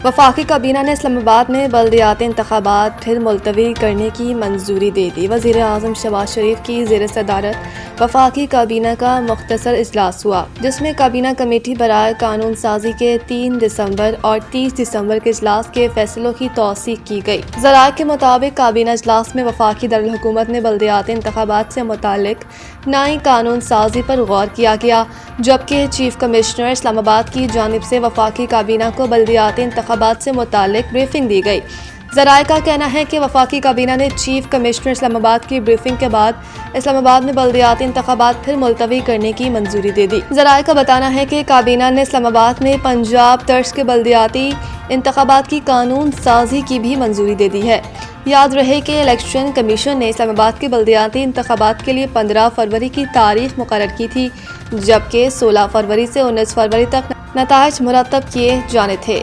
وفاقی کابینہ نے اسلام آباد میں بلدیاتی انتخابات پھر ملتوی کرنے کی منظوری دے دی۔ وزیر اعظم شہباز شریف کی زیر صدارت وفاقی کابینہ کا مختصر اجلاس ہوا، جس میں کابینہ کمیٹی برائے قانون سازی کے 3 دسمبر اور 30 دسمبر کے اجلاس کے فیصلوں کی توثیق کی گئی۔ ذرائع کے مطابق کابینہ اجلاس میں وفاقی دارالحکومت میں بلدیاتی انتخابات سے متعلق نئی قانون سازی پر غور کیا گیا، جبکہ چیف کمشنر اسلام آباد کی جانب سے وفاقی کابینہ کو بلدیاتی انتخابات سے متعلق بریفنگ دی گئی۔ ذرائع کا کہنا ہے کہ وفاقی کابینہ نے چیف کمشنر اسلام آباد کی بریفنگ کے بعد اسلام آباد میں بلدیاتی انتخابات پھر ملتوی کرنے کی منظوری دے دی۔ ذرائع کا بتانا ہے کہ کابینہ نے اسلام آباد میں پنجاب طرز کے بلدیاتی انتخابات کی قانون سازی کی بھی منظوری دے دی ہے۔ یاد رہے کہ الیکشن کمیشن نے اسلام آباد کے بلدیاتی انتخابات کے لیے 15 فروری کی تاریخ مقرر کی تھی، جبکہ 16 فروری سے 19 فروری تک نتائج مرتب کیے جانے تھے۔